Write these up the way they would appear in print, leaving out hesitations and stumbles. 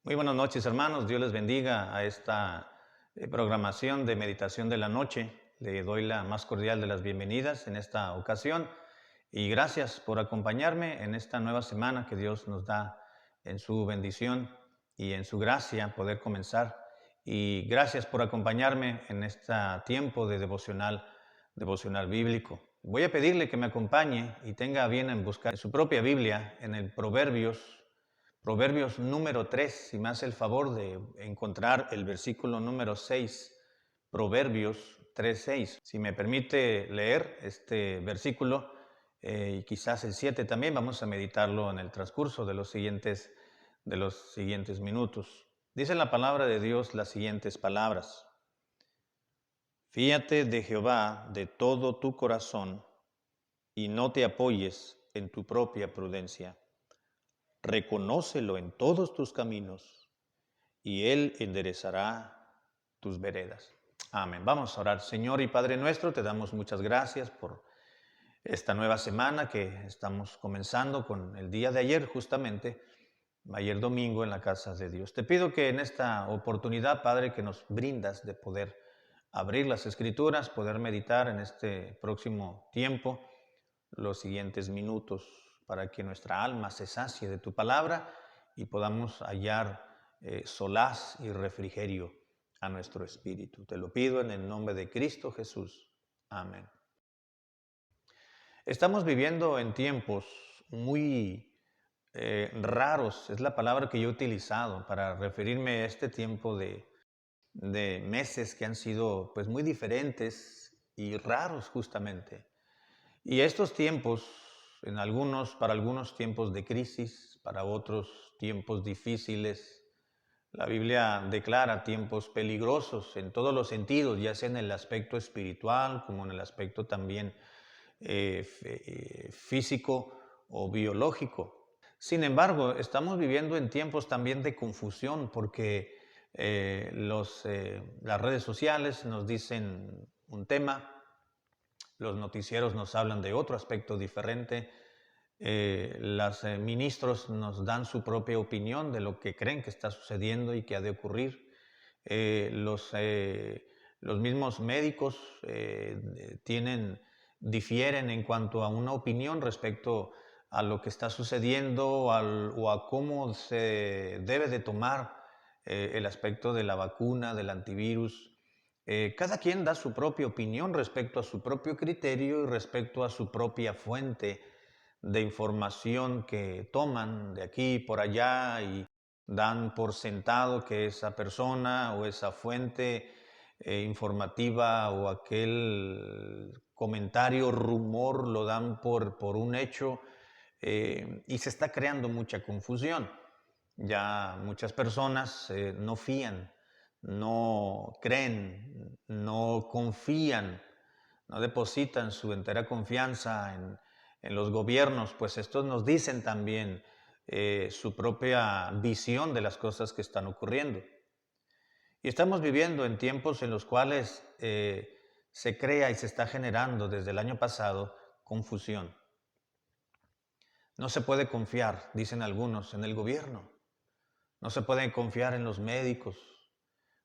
Muy buenas noches, hermanos. Dios les bendiga a esta programación de meditación de la noche. Le doy la más cordial de las bienvenidas en esta ocasión y gracias por acompañarme en esta nueva semana que Dios nos da en su bendición y en su gracia poder comenzar. Y gracias por acompañarme en este tiempo de devocional bíblico. Voy a pedirle que me acompañe y tenga a bien en buscar su propia Biblia en el Proverbios número 3, si me hace el favor de encontrar el versículo número 6, Proverbios 3:6. Si me permite leer este versículo y quizás el 7 también, vamos a meditarlo en el transcurso de los siguientes minutos. Dice la palabra de Dios las siguientes palabras. Fíate de Jehová de todo tu corazón y no te apoyes en tu propia prudencia. Reconócelo en todos tus caminos y Él enderezará tus veredas. Amén. Vamos a orar. Señor y Padre nuestro, te damos muchas gracias por esta nueva semana que estamos comenzando con el día de ayer, justamente, ayer domingo en la casa de Dios. Te pido que en esta oportunidad, Padre, que nos brindas de poder abrir las Escrituras, poder meditar en este próximo tiempo, los siguientes minutos, para que nuestra alma se sacie de tu palabra y podamos hallar solaz y refrigerio a nuestro espíritu. Te lo pido en el nombre de Cristo Jesús. Amén. Estamos viviendo en tiempos muy raros, es la palabra que yo he utilizado para referirme a este tiempo de meses que han sido pues muy diferentes y raros justamente. Y estos tiempos, para algunos tiempos de crisis, para otros tiempos difíciles, la Biblia declara tiempos peligrosos en todos los sentidos, ya sea en el aspecto espiritual como en el aspecto también físico o biológico. Sin embargo, estamos viviendo en tiempos también de confusión porque las redes sociales nos dicen un tema, los noticieros nos hablan de otro aspecto diferente, los ministros nos dan su propia opinión de lo que creen que está sucediendo y que ha de ocurrir. Eh, los, eh, los mismos médicos difieren en cuanto a una opinión respecto a lo que está sucediendo o a cómo se debe de tomar el aspecto de la vacuna, del antivirus. Cada quien da su propia opinión respecto a su propio criterio y respecto a su propia fuente de información que toman de aquí y por allá y dan por sentado que esa persona o esa fuente informativa o aquel comentario, rumor, lo dan por un hecho y se está creando mucha confusión. Ya muchas personas no fían, no creen, no confían, no depositan su entera confianza en los gobiernos, pues estos nos dicen también su propia visión de las cosas que están ocurriendo. Y estamos viviendo en tiempos en los cuales se crea y se está generando desde el año pasado confusión. No se puede confiar, dicen algunos, en el gobierno. No se puede confiar en los médicos.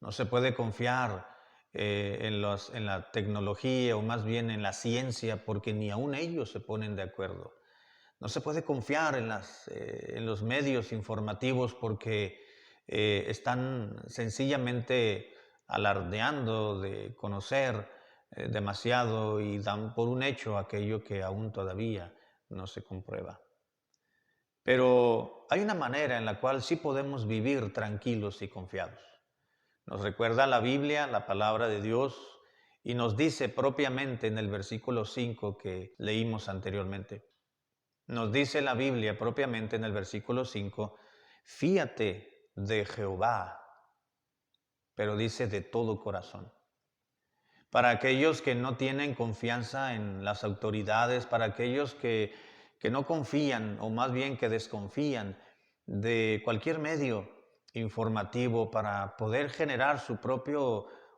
No se puede confiar en la tecnología o más bien en la ciencia porque ni aun ellos se ponen de acuerdo. No se puede confiar en los medios informativos porque están sencillamente alardeando de conocer demasiado y dan por un hecho aquello que aún todavía no se comprueba. Pero hay una manera en la cual sí podemos vivir tranquilos y confiados. Nos recuerda la Biblia, la palabra de Dios, y nos dice propiamente en el versículo 5 que leímos anteriormente. Nos dice la Biblia propiamente en el versículo 5, fíate de Jehová, pero dice de todo corazón. Para aquellos que no tienen confianza en las autoridades, para aquellos que no confían o más bien que desconfían de cualquier medio informativo para poder generar su propia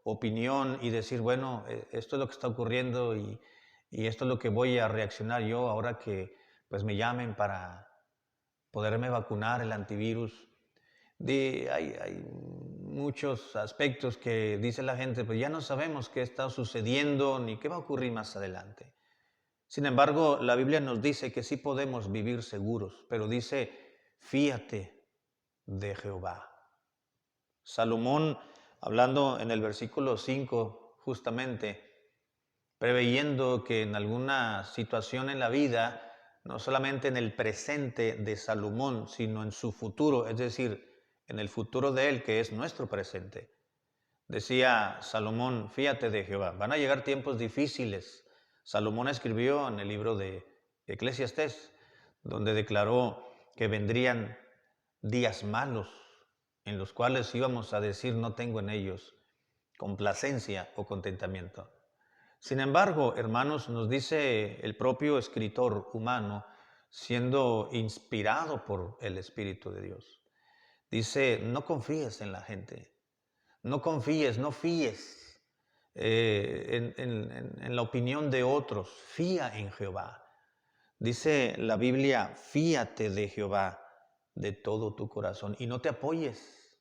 opinión y decir, bueno, esto es lo que está ocurriendo y esto es lo que voy a reaccionar yo ahora que pues me llamen para poderme vacunar el antivirus. Hay muchos aspectos que dice la gente, pues ya no sabemos qué está sucediendo ni qué va a ocurrir más adelante. Sin embargo, la Biblia nos dice que sí podemos vivir seguros, pero dice, fíate de Jehová. Salomón, hablando en el versículo 5, justamente, preveyendo que en alguna situación en la vida, no solamente en el presente de Salomón, sino en su futuro, es decir, en el futuro de él, que es nuestro presente. Decía Salomón, fíate de Jehová, van a llegar tiempos difíciles. Salomón escribió en el libro de Eclesiastés, donde declaró que vendrían días malos, en los cuales íbamos a decir no tengo en ellos complacencia o contentamiento. Sin embargo, hermanos, nos dice el propio escritor humano, siendo inspirado por el Espíritu de Dios, dice, no confíes en la gente, no confíes, no fíes en la opinión de otros, fía en Jehová. Dice la Biblia, fíate de Jehová de todo tu corazón y no te apoyes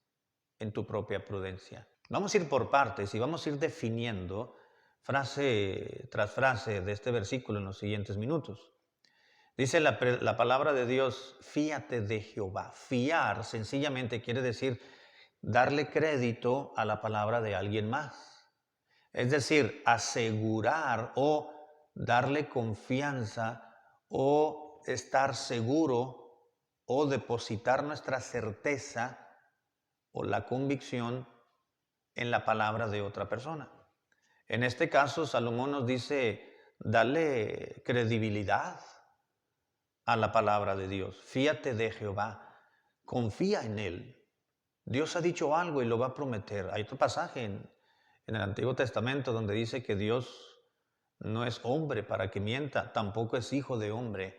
en tu propia prudencia. Vamos a ir por partes y vamos a ir definiendo frase tras frase de este versículo en los siguientes minutos. Dice la palabra de Dios, fíate de Jehová. Fiar sencillamente quiere decir darle crédito a la palabra de alguien más. Es decir, asegurar o darle confianza o estar seguro o depositar nuestra certeza o la convicción en la palabra de otra persona. En este caso, Salomón nos dice, dale credibilidad a la palabra de Dios. Fíate de Jehová, confía en Él. Dios ha dicho algo y lo va a prometer. Hay otro pasaje en el Antiguo Testamento donde dice que Dios no es hombre para que mienta, tampoco es hijo de hombre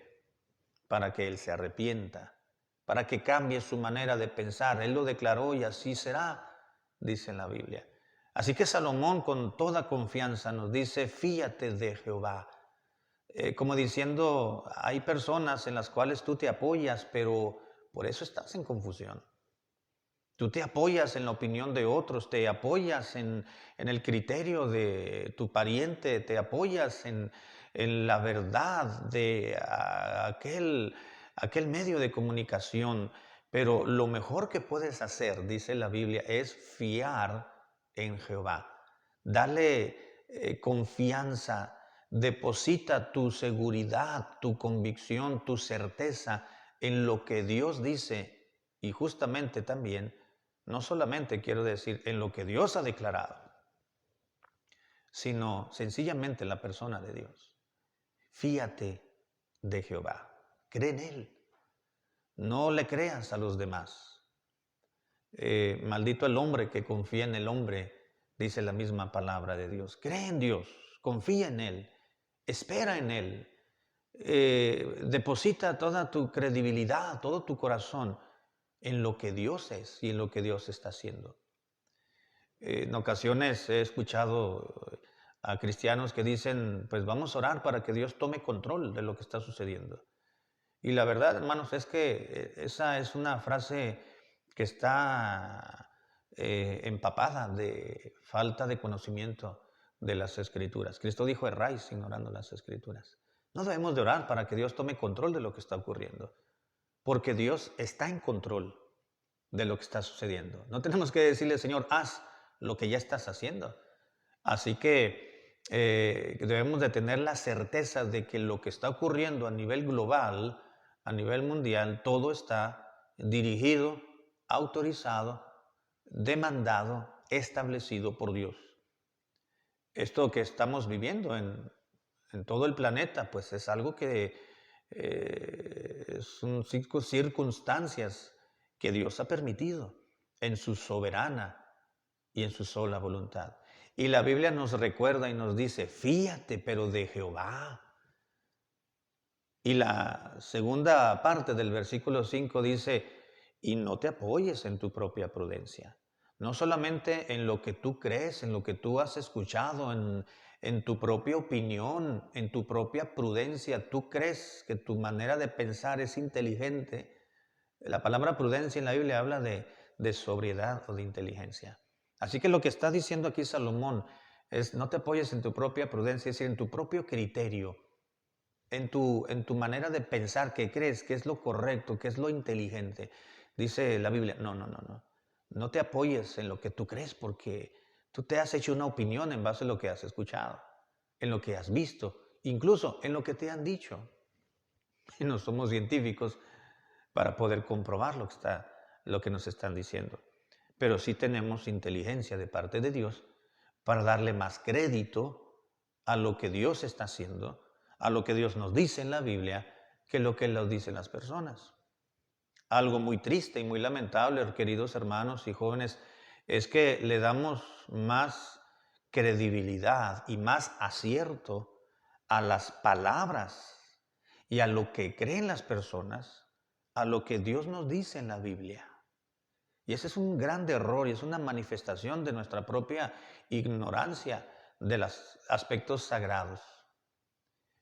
para que Él se arrepienta, para que cambie su manera de pensar. Él lo declaró y así será, dice en la Biblia. Así que Salomón con toda confianza nos dice, fíate de Jehová. Como diciendo, hay personas en las cuales tú te apoyas, pero por eso estás en confusión. Tú te apoyas en la opinión de otros, te apoyas en el criterio de tu pariente, te apoyas en la verdad de aquel medio de comunicación. Pero lo mejor que puedes hacer, dice la Biblia, es fiar en Jehová. Dale confianza, deposita tu seguridad, tu convicción, tu certeza en lo que Dios dice y justamente también, no solamente quiero decir en lo que Dios ha declarado, sino sencillamente en la persona de Dios. Fíate de Jehová, cree en Él, no le creas a los demás. Maldito el hombre que confía en el hombre, dice la misma palabra de Dios. Cree en Dios, confía en Él, espera en Él, deposita toda tu credibilidad, todo tu corazón en lo que Dios es y en lo que Dios está haciendo. En ocasiones he escuchado a cristianos que dicen, pues vamos a orar para que Dios tome control de lo que está sucediendo. Y la verdad, hermanos, es que esa es una frase que está empapada de falta de conocimiento de las Escrituras. Cristo dijo, erráis ignorando las Escrituras. No debemos de orar para que Dios tome control de lo que está ocurriendo, porque Dios está en control de lo que está sucediendo. No tenemos que decirle, Señor, haz lo que ya estás haciendo. Así que debemos de tener la certeza de que lo que está ocurriendo a nivel global, a nivel mundial, todo está dirigido, autorizado, demandado, establecido por Dios. Esto que estamos viviendo en todo el planeta, pues es algo que son circunstancias que Dios ha permitido en su soberana y en su sola voluntad. Y la Biblia nos recuerda y nos dice, fíate pero de Jehová. Y la segunda parte del versículo 5 dice, y no te apoyes en tu propia prudencia. No solamente en lo que tú crees, en lo que tú has escuchado, en tu propia opinión, en tu propia prudencia. Tú crees que tu manera de pensar es inteligente. La palabra prudencia en la Biblia habla de de sobriedad o de inteligencia. Así que lo que está diciendo aquí Salomón es: no te apoyes en tu propia prudencia, es decir, en tu propio criterio, en tu manera de pensar, que crees que es lo correcto, que es lo inteligente. Dice la Biblia: no, no, no, no. No te apoyes en lo que tú crees, porque tú te has hecho una opinión en base a lo que has escuchado, en lo que has visto, incluso en lo que te han dicho. Y no somos científicos para poder comprobar lo que nos están diciendo. Pero sí tenemos inteligencia de parte de Dios para darle más crédito a lo que Dios está haciendo, a lo que Dios nos dice en la Biblia, que lo que nos dicen las personas. Algo muy triste y muy lamentable, queridos hermanos y jóvenes, es que le damos más credibilidad y más acierto a las palabras y a lo que creen las personas, a lo que Dios nos dice en la Biblia. Y ese es un gran error y es una manifestación de nuestra propia ignorancia de los aspectos sagrados.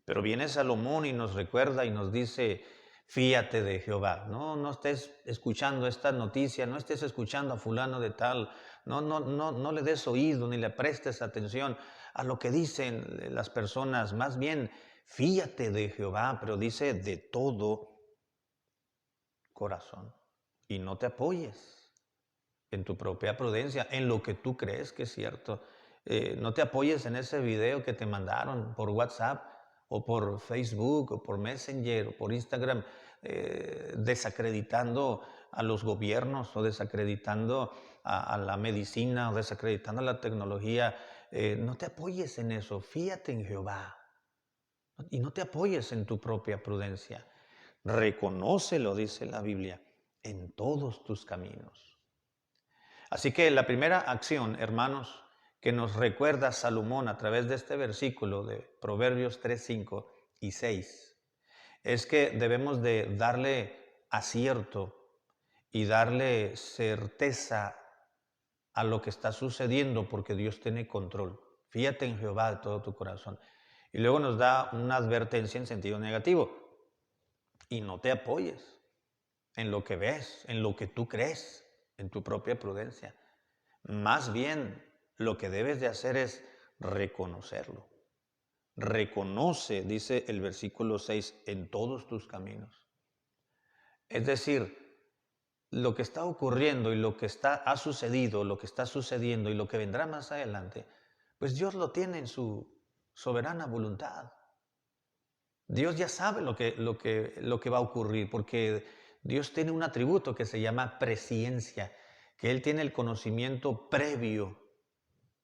Pero viene Salomón y nos recuerda y nos dice: fíate de Jehová. No estés escuchando esta noticia, no estés escuchando a fulano de tal, no le des oído ni le prestes atención a lo que dicen las personas. Más bien, fíate de Jehová, pero dice de todo corazón. Y no te apoyes en tu propia prudencia, en lo que tú crees que es cierto. No te apoyes en ese video que te mandaron por WhatsApp o por Facebook o por Messenger o por Instagram, desacreditando a los gobiernos o desacreditando a la medicina o desacreditando a la tecnología. No te apoyes en eso, fíate en Jehová y no te apoyes en tu propia prudencia. Reconócelo, dice la Biblia, en todos tus caminos. Así que la primera acción, hermanos, que nos recuerda Salomón a través de este versículo de Proverbios 3, 5 y 6, es que debemos de darle acierto y darle certeza a lo que está sucediendo, porque Dios tiene control. Fíjate en Jehová de todo tu corazón. Y luego nos da una advertencia en sentido negativo: y no te apoyes en lo que ves, en lo que tú crees, en tu propia prudencia. Más bien, lo que debes de hacer es reconocerlo. Reconoce, dice el versículo 6, en todos tus caminos. Es decir, lo que está ocurriendo y lo que ha sucedido, lo que está sucediendo y lo que vendrá más adelante, pues Dios lo tiene en su soberana voluntad. Dios ya sabe lo que va a ocurrir, porque Dios tiene un atributo que se llama presciencia, que Él tiene el conocimiento previo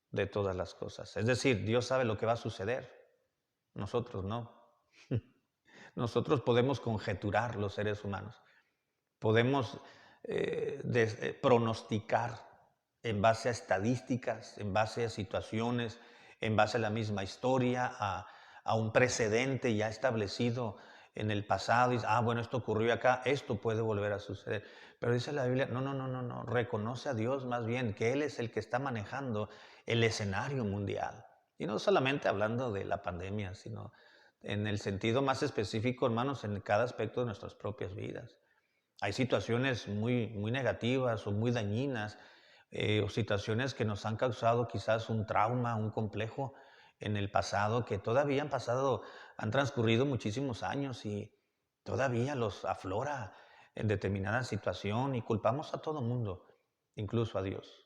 de todas las cosas. Es decir, Dios sabe lo que va a suceder, nosotros no. Nosotros podemos conjeturar, los seres humanos, podemos pronosticar en base a estadísticas, en base a situaciones, en base a la misma historia, a un precedente ya establecido en el pasado. Y, bueno, esto ocurrió acá, esto puede volver a suceder. Pero dice la Biblia: no, reconoce a Dios más bien, que Él es el que está manejando el escenario mundial. Y no solamente hablando de la pandemia, sino en el sentido más específico, hermanos, en cada aspecto de nuestras propias vidas. Hay situaciones muy, muy negativas o muy dañinas, o situaciones que nos han causado quizás un trauma, un complejo en el pasado, que todavía han transcurrido muchísimos años y todavía los aflora en determinada situación, y culpamos a todo mundo, incluso a Dios.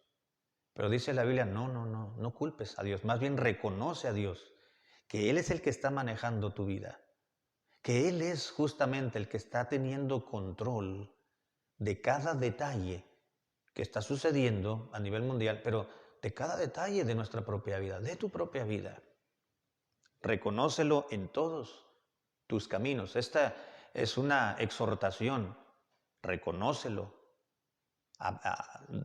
Pero dice la Biblia: no culpes a Dios, más bien reconoce a Dios, que Él es el que está manejando tu vida, que Él es justamente el que está teniendo control de cada detalle que está sucediendo a nivel mundial, pero de cada detalle de nuestra propia vida, de tu propia vida. Reconócelo en todos tus caminos. Esta es una exhortación. Reconócelo.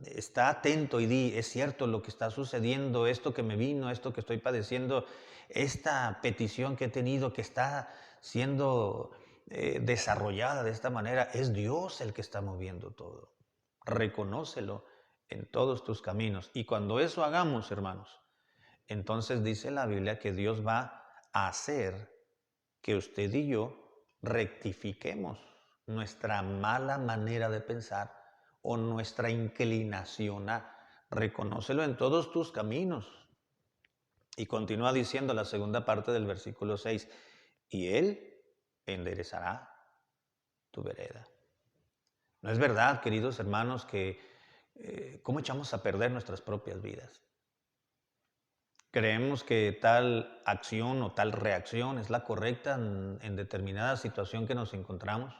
Está atento y di: es cierto lo que está sucediendo, esto que me vino, esto que estoy padeciendo, esta petición que he tenido que está siendo desarrollada de esta manera, es Dios el que está moviendo todo. Reconócelo en todos tus caminos. Y cuando eso hagamos, hermanos, entonces dice la Biblia que Dios va a hacer que usted y yo rectifiquemos nuestra mala manera de pensar o nuestra inclinación a. Reconócelo en todos tus caminos. Y continúa diciendo la segunda parte del versículo 6, y Él enderezará tu vereda. ¿No es verdad, queridos hermanos, que cómo echamos a perder nuestras propias vidas? Creemos que tal acción o tal reacción es la correcta en determinada situación que nos encontramos.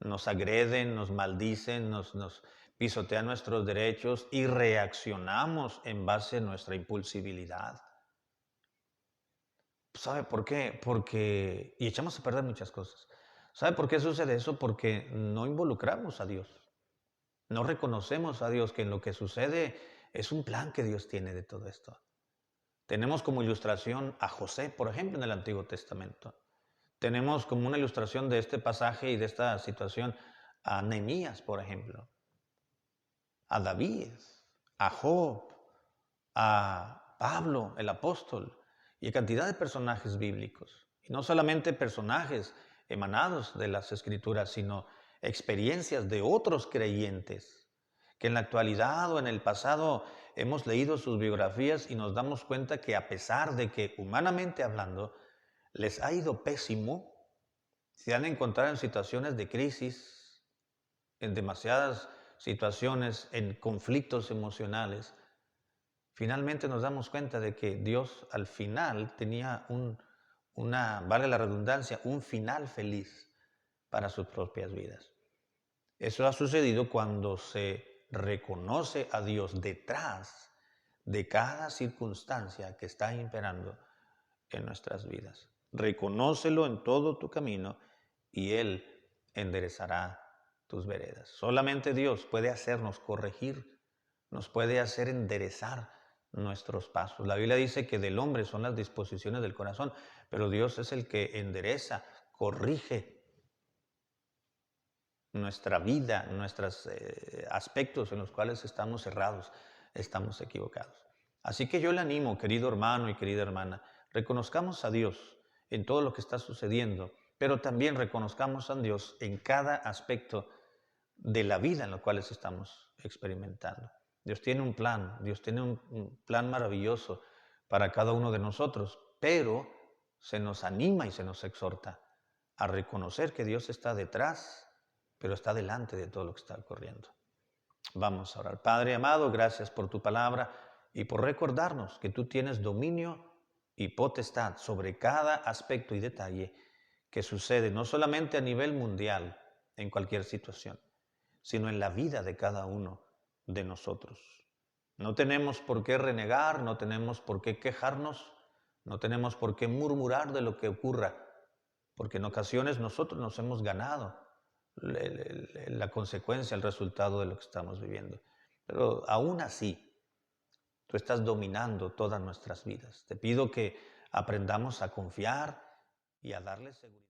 Nos agreden, nos maldicen, nos pisotean nuestros derechos y reaccionamos en base a nuestra impulsibilidad. ¿Sabe por qué? Y echamos a perder muchas cosas. ¿Sabe por qué sucede eso? Porque no involucramos a Dios. No reconocemos a Dios que en lo que sucede es un plan que Dios tiene de todo esto. Tenemos como ilustración a José, por ejemplo, en el Antiguo Testamento. Tenemos como una ilustración de este pasaje y de esta situación a Nehemías, por ejemplo, a David, a Job, a Pablo, el apóstol, y a cantidad de personajes bíblicos. Y no solamente personajes emanados de las Escrituras, sino experiencias de otros creyentes, que en la actualidad o en el pasado hemos leído sus biografías y nos damos cuenta que a pesar de que humanamente hablando les ha ido pésimo, se han encontrado en situaciones de crisis, en demasiadas situaciones, en conflictos emocionales. Finalmente nos damos cuenta de que Dios al final tenía vale la redundancia, un final feliz para sus propias vidas. Eso ha sucedido cuando se reconoce a Dios detrás de cada circunstancia que está imperando en nuestras vidas. Reconócelo en todo tu camino y Él enderezará tus veredas. Solamente Dios puede hacernos corregir, nos puede hacer enderezar nuestros pasos. La Biblia dice que del hombre son las disposiciones del corazón, pero Dios es el que endereza, corrige nuestra vida, nuestros aspectos en los cuales estamos errados, estamos equivocados. Así que yo le animo, querido hermano y querida hermana, reconozcamos a Dios en todo lo que está sucediendo, pero también reconozcamos a Dios en cada aspecto de la vida en la cual estamos experimentando. Dios tiene un plan, Dios tiene un plan maravilloso para cada uno de nosotros, pero se nos anima y se nos exhorta a reconocer que Dios está detrás, pero está delante de todo lo que está ocurriendo. Vamos a orar. Padre amado, gracias por tu palabra y por recordarnos que tú tienes dominio y potestad sobre cada aspecto y detalle que sucede no solamente a nivel mundial en cualquier situación, sino en la vida de cada uno de nosotros. No tenemos por qué renegar, no tenemos por qué quejarnos, no tenemos por qué murmurar de lo que ocurra, porque en ocasiones nosotros nos hemos ganado la consecuencia, el resultado de lo que estamos viviendo. Pero aún así, tú estás dominando todas nuestras vidas. Te pido que aprendamos a confiar y a darle seguridad.